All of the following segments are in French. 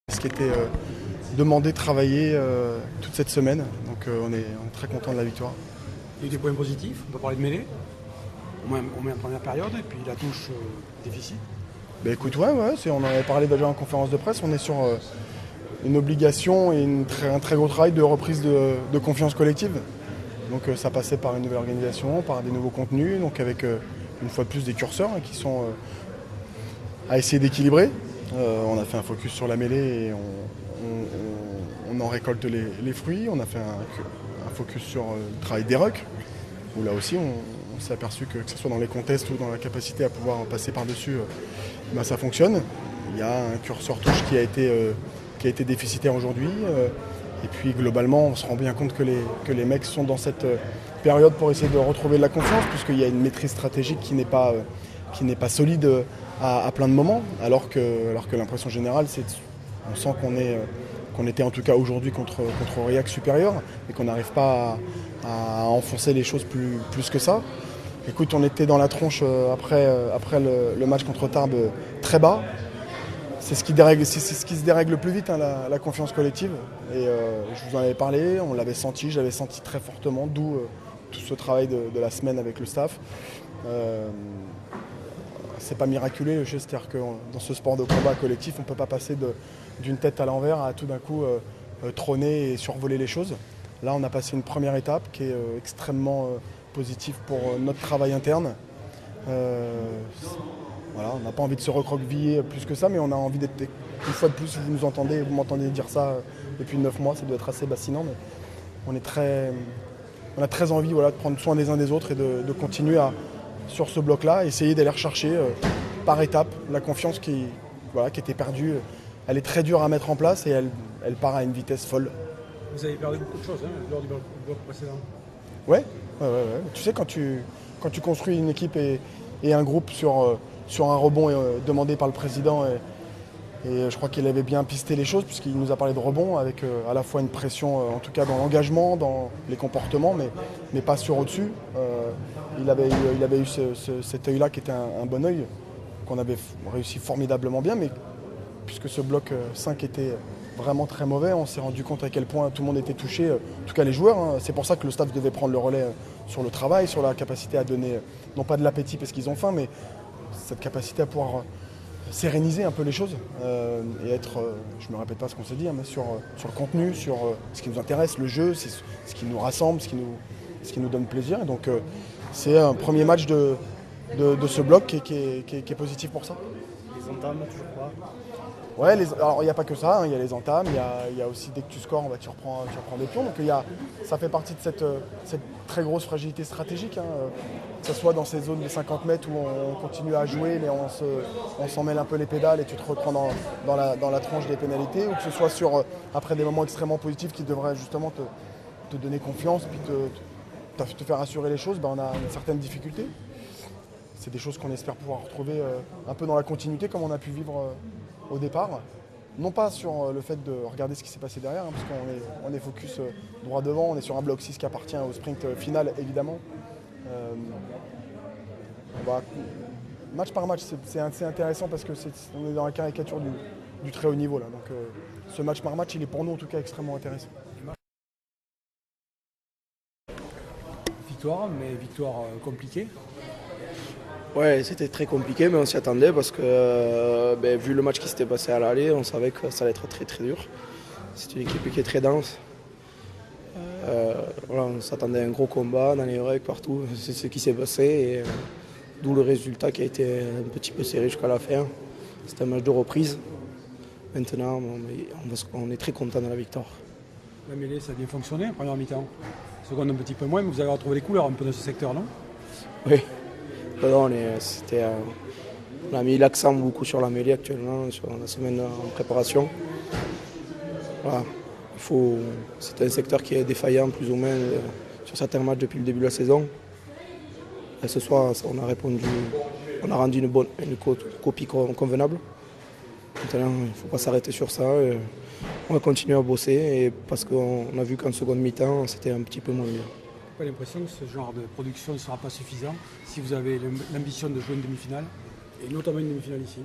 Ce qui était demandé, travaillé toute cette semaine. Donc on est très content de la victoire. Il y a eu des points positifs, on peut parler de mêlée. On met en première période et puis la touche déficit. Bah écoute, ouais, on en avait parlé déjà en conférence de presse. On est sur une obligation et un très gros travail de reprise de confiance collective. Donc ça passait par une nouvelle organisation, par des nouveaux contenus, donc avec une fois de plus des curseurs qui sont à essayer d'équilibrer. On a fait un focus sur la mêlée et on en récolte les fruits. On a fait un focus sur le travail des rucks, où là aussi on s'est aperçu que ce soit dans les contests ou dans la capacité à pouvoir passer par-dessus, ça fonctionne. Il y a un curseur touche qui a été déficitaire aujourd'hui. Et puis globalement, on se rend bien compte que les mecs sont dans cette période pour essayer de retrouver de la confiance, puisqu'il y a une maîtrise stratégique qui n'est pas solide à plein de moments, alors que l'impression générale, on sent qu'on était en tout cas aujourd'hui contre Aurillac supérieur, et qu'on n'arrive pas à enfoncer les choses plus que ça. Écoute, on était dans la tronche après le match contre Tarbes très bas. C'est ce qui se dérègle le plus vite, hein, la confiance collective. Et je vous en avais parlé, on l'avait senti, je l'avais senti très fortement, d'où tout ce travail de la semaine avec le staff. C'est pas miraculé, c'est-à-dire que dans ce sport de combat collectif, on ne peut pas passer d'une tête à l'envers à tout d'un coup trôner et survoler les choses. Là, on a passé une première étape qui est extrêmement positive pour notre travail interne. Voilà, on n'a pas envie de se recroqueviller plus que ça, mais on a envie d'être, une fois de plus, vous m'entendez dire ça depuis 9 mois, ça doit être assez fascinant, mais on a très envie, voilà, de prendre soin des uns des autres et de continuer sur ce bloc-là, essayer d'aller rechercher par étapes la confiance qui était perdue. Elle est très dure à mettre en place et elle part à une vitesse folle. Vous avez perdu beaucoup de choses lors du bloc précédent. Ouais. Tu sais, quand tu construis une équipe et un groupe sur un rebond demandé par le président, et je crois qu'il avait bien pisté les choses, puisqu'il nous a parlé de rebond avec à la fois une pression, en tout cas dans l'engagement, dans les comportements, mais pas sur au-dessus. Il avait eu cet œil-là qui était un bon œil, qu'on avait réussi formidablement bien, mais puisque ce bloc 5 était vraiment très mauvais, on s'est rendu compte à quel point tout le monde était touché, en tout cas les joueurs. Hein. C'est pour ça que le staff devait prendre le relais sur le travail, sur la capacité à donner, non pas de l'appétit parce qu'ils ont faim, mais cette capacité à pouvoir séréniser un peu les choses et être, je ne me répète pas ce qu'on s'est dit, hein, mais sur le contenu, sur ce qui nous intéresse, le jeu, c'est ce qui nous rassemble, ce qui nous donne plaisir. Et donc c'est un premier match de ce bloc qui est positif pour ça. Les entames, toujours pas. Ouais, alors il n'y a pas que ça, hein, il y a les entames, il y a aussi dès que tu scores, tu reprends des pions. Donc ça fait partie de cette très grosse fragilité stratégique, hein, que ce soit dans ces zones des 50 mètres où on continue à jouer, mais on s'en mêle un peu les pédales et tu te reprends dans la tranche des pénalités, ou que ce soit après des moments extrêmement positifs qui devraient justement te donner confiance, puis te faire assurer les choses, on a une certaine difficulté. C'est des choses qu'on espère pouvoir retrouver un peu dans la continuité comme on a pu vivre au départ. Non pas sur le fait de regarder ce qui s'est passé derrière, hein, parce qu'on est focus droit devant, on est sur un bloc 6 qui appartient au sprint final évidemment. Match par match, c'est assez intéressant parce qu'on est dans la caricature du très haut niveau là. Donc ce match par match, il est pour nous en tout cas extrêmement intéressant. Victoire, mais victoire compliquée. Ouais, c'était très compliqué, mais on s'y attendait parce que vu le match qui s'était passé à l'aller, on savait que ça allait être très très dur. C'est une équipe qui est très dense. On s'attendait à un gros combat dans les règles partout. C'est ce qui s'est passé, et d'où le résultat qui a été un petit peu serré jusqu'à la fin. C'était un match de reprise. Maintenant, on est très content de la victoire. La mêlée, ça a bien fonctionné en première mi-temps. Seconde un petit peu moins, mais vous avez retrouvé les couleurs un peu dans ce secteur, non? Oui. On a mis l'accent beaucoup sur la mêlée actuellement, sur la semaine en préparation. Voilà. C'est un secteur qui est défaillant plus ou moins sur certains matchs depuis le début de la saison. Et ce soir, on a rendu une copie convenable. Maintenant, il ne faut pas s'arrêter sur ça. On va continuer à bosser parce qu'on a vu qu'en seconde mi-temps, c'était un petit peu moins bien. J'ai l'impression que ce genre de production ne sera pas suffisant si vous avez l'ambition de jouer une demi-finale, et notamment une demi-finale ici.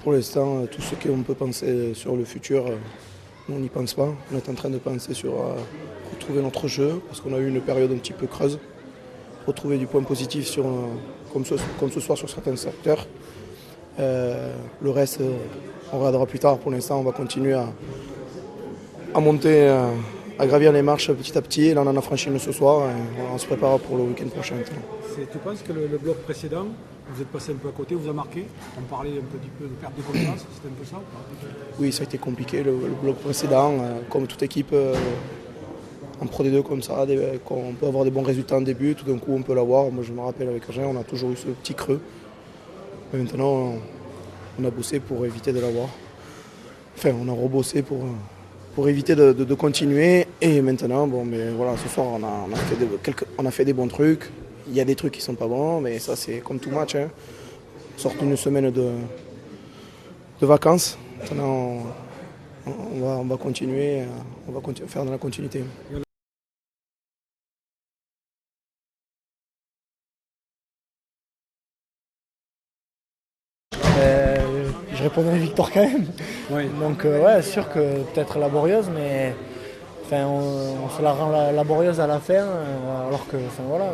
Pour l'instant, tout ce qu'on peut penser sur le futur, nous, on n'y pense pas. On est en train de penser sur retrouver notre jeu, parce qu'on a eu une période un petit peu creuse. Retrouver du point positif comme ce soir sur certains secteurs. Le reste, on regardera plus tard. Pour l'instant, on va continuer à monter, à gravir les marches petit à petit. Et là, on en a franchi une ce soir et on se prépare pour le week-end prochain. Tu penses que le bloc précédent, vous êtes passé un peu à côté, vous a marqué? On parlait un petit peu de perte de confiance, c'était un peu ça ou pas? Oui, ça a été compliqué. Le bloc précédent, comme toute équipe en Pro D2 comme ça, on peut avoir des bons résultats en début, tout d'un coup on peut l'avoir. Moi je me rappelle avec Agen, on a toujours eu ce petit creux. Mais maintenant, on a bossé pour éviter de l'avoir. Enfin, on a rebossé pour éviter de continuer. Et maintenant, bon, mais voilà, ce soir, on a fait des bons trucs. Il y a des trucs qui sont pas bons, mais ça, c'est comme tout match. Hein. On sort d'une semaine de vacances. Maintenant, on va continuer, faire dans la continuité. Je répondais victoire quand même. Oui. Donc ouais, c'est sûr que peut-être laborieuse, mais enfin, on se la rend laborieuse à la fin, alors que enfin, voilà,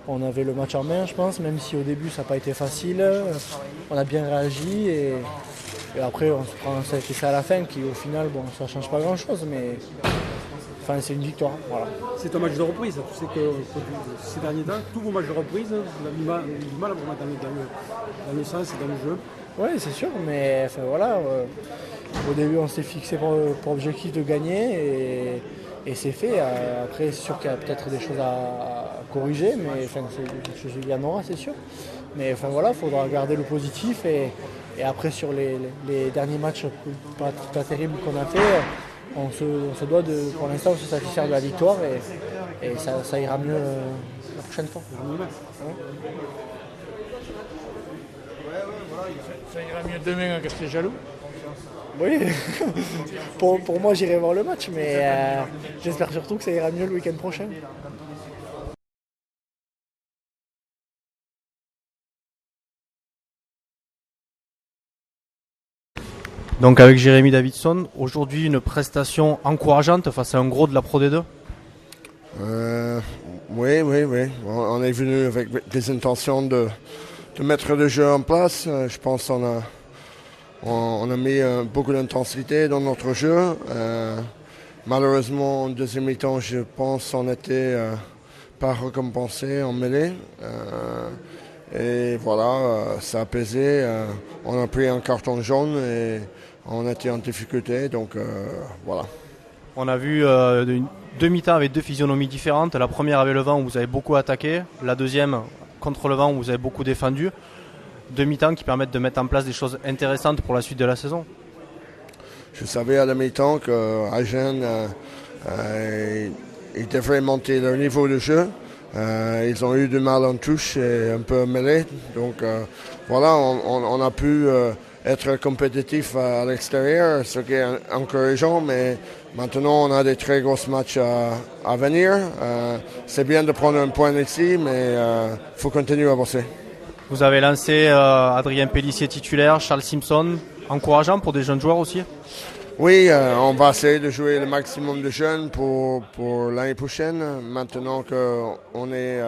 on avait le match en main, je pense, même si au début ça n'a pas été facile. On a bien réagi et après on se prend cet essai à la fin qui au final, bon, ça ne change pas grand-chose, mais enfin, c'est une victoire. Voilà. C'est un match de reprise. Tu sais que ces derniers temps, tous vos matchs de reprise, vous avez du mal à vous mettre dans le sens et dans le jeu. Oui, c'est sûr, mais enfin, voilà, au début on s'est fixé pour objectif de gagner et c'est fait. Après, c'est sûr qu'il y a peut-être des choses à corriger, mais enfin, il y en aura, c'est sûr. Mais enfin voilà, il faudra garder le positif et après sur les derniers matchs pas terribles qu'on a fait, on se doit pour l'instant se satisfaire de la victoire et ça ira mieux la prochaine fois. Ça ira mieux demain à Casteljaloux. Oui, pour moi j'irai voir le match, mais j'espère surtout que ça ira mieux le week-end prochain. Donc avec Jérémy Davidson, aujourd'hui une prestation encourageante face à un gros de la Pro D2. Oui. On est venu avec des intentions de mettre le jeu en place. Je pense qu'on a mis beaucoup d'intensité dans notre jeu. Malheureusement, en deuxième mi-temps, je pense qu'on n'était pas récompensé en mêlée. Et voilà, ça a pesé. On a pris un carton jaune et on était en difficulté. Donc voilà. On a vu deux mi-temps avec deux physionomies différentes. La première avec le vent où vous avez beaucoup attaqué. La deuxième contre le vent où vous avez beaucoup défendu. Deux mi-temps qui permettent de mettre en place des choses intéressantes pour la suite de la saison. Je savais à la mi-temps qu'Agen ils devraient monter leur niveau de jeu. Ils ont eu du mal en touche et un peu mêlé. Donc voilà, on a pu être compétitif à l'extérieur, ce qui est encourageant, mais maintenant on a des très gros matchs à venir. C'est bien de prendre un point ici, mais il faut continuer à bosser. Vous avez lancé Adrien Pellissier titulaire, Charles Simpson, encourageant pour des jeunes joueurs aussi. Oui, on va essayer de jouer le maximum de jeunes pour l'année prochaine. Maintenant qu'on est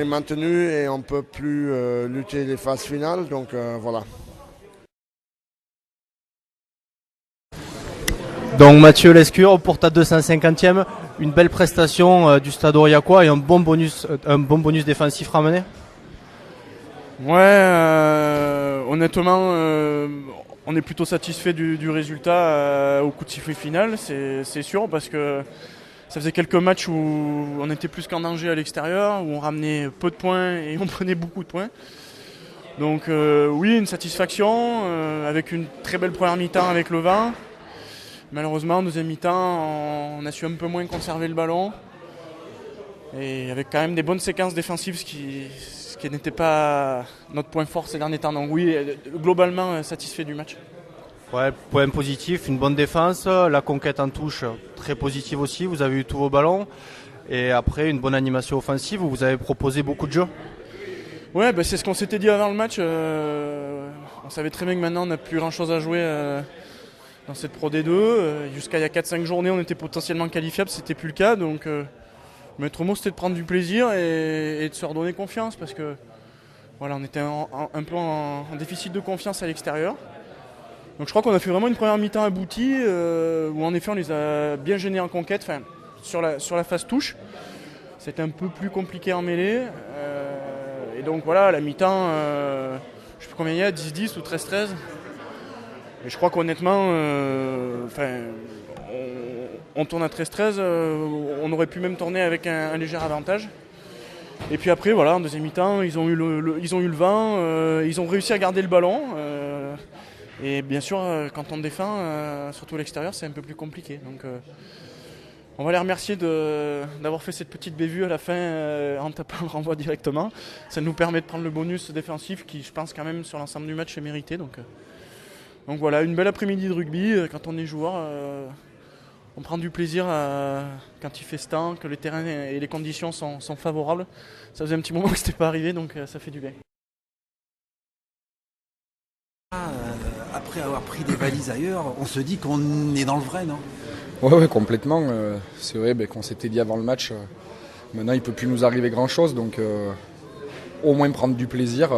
maintenu et on ne peut plus lutter les phases finales, donc voilà. Donc Mathieu Lescure, pour ta 250e, une belle prestation du Stade Aurillacois et un bon bonus défensif ramené. Ouais, honnêtement, on est plutôt satisfait du résultat au coup de sifflet final, c'est sûr, parce que ça faisait quelques matchs où on était plus qu'en danger à l'extérieur, où on ramenait peu de points et on prenait beaucoup de points. Donc oui, une satisfaction, avec une très belle première mi-temps avec le vent. Malheureusement, en deuxième mi-temps, on a su un peu moins conserver le ballon. Et avec quand même des bonnes séquences défensives, ce qui n'était pas notre point fort ces derniers temps. Donc oui, globalement satisfait du match. Ouais, point positif, une bonne défense, la conquête en touche très positive aussi, vous avez eu tous vos ballons. Et après, une bonne animation offensive où vous avez proposé beaucoup de jeux. Ouais, c'est ce qu'on s'était dit avant le match. On On savait très bien que maintenant on n'a plus grand chose à jouer dans cette Pro D2. Jusqu'à il y a 4-5 journées on était potentiellement qualifiables, c'était plus le cas. Donc le maître mot c'était de prendre du plaisir et de se redonner confiance parce que voilà, on était un peu en déficit de confiance à l'extérieur. Donc je crois qu'on a fait vraiment une première mi-temps aboutie où en effet on les a bien gênés en conquête, sur la phase touche. C'était un peu plus compliqué en mêlée. Et donc voilà, la mi-temps, je ne sais plus combien il y a, 10-10 ou 13-13. Et je crois qu'honnêtement, on tourne à 13-13, on aurait pu même tourner avec un léger avantage. Et puis après, voilà, en deuxième mi-temps, ils ont eu le vent, ils ont réussi à garder le ballon. Et bien sûr, quand on défend, surtout à l'extérieur, c'est un peu plus compliqué. Donc, on va les remercier d'avoir fait cette petite bévue à la fin en tapant le renvoi directement. Ça nous permet de prendre le bonus défensif qui, je pense, quand même, sur l'ensemble du match est mérité. Donc voilà, une belle après-midi de rugby. Quand on est joueur, on prend du plaisir quand il fait ce temps, que le terrain et les conditions sont favorables. Ça faisait un petit moment que ce n'était pas arrivé, donc ça fait du bien. Après avoir pris des valises ailleurs, on se dit qu'on est dans le vrai, non ? Ouais, complètement. C'est vrai qu'on s'était dit avant le match, maintenant il ne peut plus nous arriver grand-chose, donc au moins prendre du plaisir.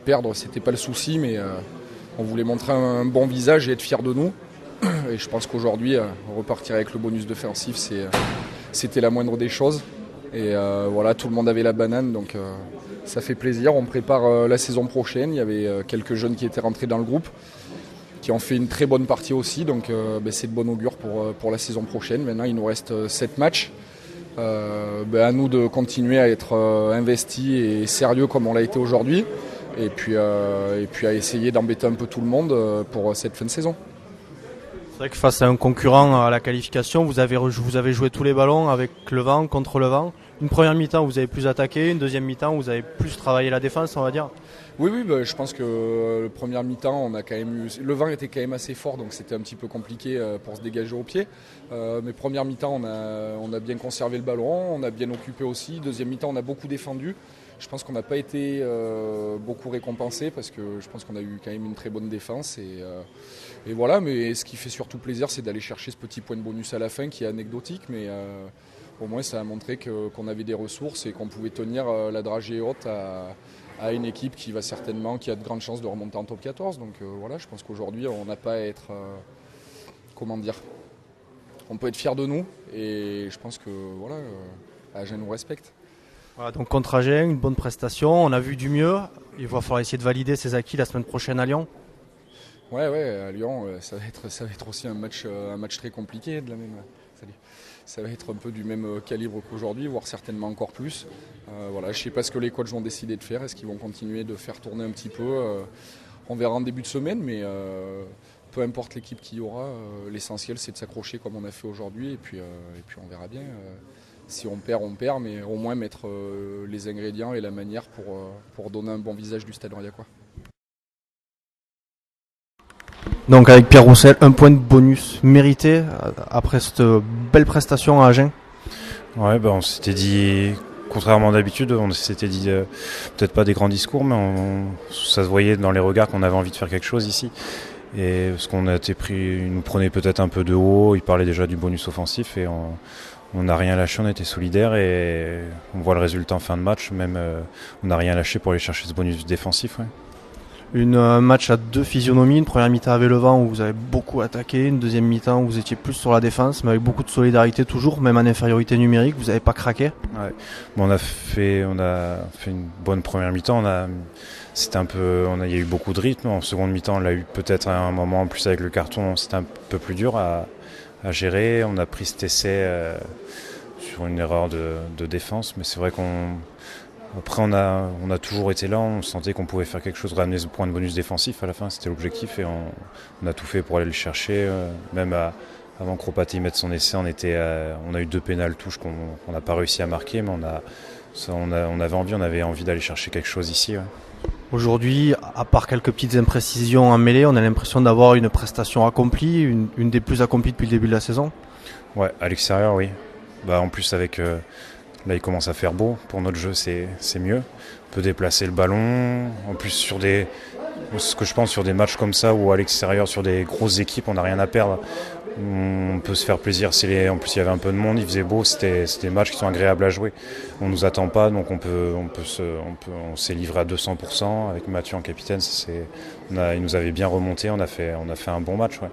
Perdre, c'était pas le souci, mais on voulait montrer un bon visage et être fiers de nous. Et je pense qu'aujourd'hui, repartir avec le bonus défensif, c'était la moindre des choses. Et voilà, tout le monde avait la banane, donc ça fait plaisir. On prépare la saison prochaine. Il y avait quelques jeunes qui étaient rentrés dans le groupe, qui ont fait une très bonne partie aussi, donc c'est de bon augure pour la saison prochaine. Maintenant, il nous reste 7 matchs. À nous de continuer à être investis et sérieux comme on l'a été aujourd'hui, et puis à essayer d'embêter un peu tout le monde pour cette fin de saison. C'est vrai que face à un concurrent à la qualification, vous avez joué tous les ballons avec le vent, contre le vent. Une première mi-temps où vous avez plus attaqué, une deuxième mi-temps où vous avez plus travaillé la défense, on va dire. Oui, je pense que le premier mi-temps, on a quand même eu... Le vent était quand même assez fort, donc c'était un petit peu compliqué pour se dégager au pied. Mais première mi-temps, on a bien conservé le ballon, on a bien occupé aussi. Deuxième mi-temps, on a beaucoup défendu. Je pense qu'on n'a pas été beaucoup récompensé parce que je pense qu'on a eu quand même une très bonne défense. Et voilà, mais ce qui fait surtout plaisir, c'est d'aller chercher ce petit point de bonus à la fin qui est anecdotique, mais au moins ça a montré qu'on avait des ressources et qu'on pouvait tenir la dragée haute à une équipe qui a de grandes chances de remonter en top 14. Donc voilà, je pense qu'aujourd'hui on n'a pas à être, on peut être fier de nous et je pense que voilà, Agen nous respecte. Voilà, donc contre Agen, une bonne prestation, on a vu du mieux. Il va falloir essayer de valider ses acquis la semaine prochaine à Lyon. Ouais, à Lyon, ça va être aussi un match très compliqué Ça va être un peu du même calibre qu'aujourd'hui, voire certainement encore plus. Voilà, je ne sais pas ce que les coachs vont décider de faire. Est-ce qu'ils vont continuer de faire tourner un petit peu on verra en début de semaine, mais peu importe l'équipe qu'il y aura, l'essentiel c'est de s'accrocher comme on a fait aujourd'hui et puis on verra bien. Si on perd, mais au moins mettre les ingrédients et la manière pour donner un bon visage du Stade Raillacois. Donc avec Pierre Roussel, un point de bonus mérité après cette belle prestation à Agen. Ouais, on s'était dit, contrairement d'habitude, on s'était dit peut-être pas des grands discours, mais ça se voyait dans les regards qu'on avait envie de faire quelque chose ici. Et parce qu'on a été pris, il nous prenait peut-être un peu de haut, il parlait déjà du bonus offensif et on n'a rien lâché, on était solidaires et on voit le résultat en fin de match, même on n'a rien lâché pour aller chercher ce bonus défensif. Ouais. Un match à deux physionomies, une première mi-temps avec le vent où vous avez beaucoup attaqué, une deuxième mi-temps où vous étiez plus sur la défense, mais avec beaucoup de solidarité toujours, même en infériorité numérique, vous n'avez pas craqué. Ouais. On a fait une bonne première mi-temps, il y a eu beaucoup de rythme, en seconde mi-temps on l'a eu peut-être à un moment, en plus avec le carton, c'était un peu plus dur à gérer, on a pris cet essai sur une erreur de défense, mais c'est vrai Après, on a toujours été là, on sentait qu'on pouvait faire quelque chose, ramener ce point de bonus défensif à la fin, c'était l'objectif et on a tout fait pour aller le chercher. Même avant que Kropati mette son essai, on a eu 2 pénales touches qu'on n'a pas réussi à marquer, mais on avait envie d'aller chercher quelque chose ici. Ouais. Aujourd'hui, à part quelques petites imprécisions en mêlée, on a l'impression d'avoir une prestation accomplie, une des plus accomplies depuis le début de la saison. Ouais, à l'extérieur, oui. En plus avec... Là, il commence à faire beau. Pour notre jeu, c'est mieux. On peut déplacer le ballon. En plus, sur des ce que je pense sur des matchs comme ça ou à l'extérieur sur des grosses équipes, on n'a rien à perdre. On peut se faire plaisir. En plus, il y avait un peu de monde, il faisait beau. C'était des matchs qui sont agréables à jouer. On nous attend pas, donc on s'est livré à 200% avec Mathieu en capitaine. Il nous avait bien remonté. On a fait un bon match. Ouais.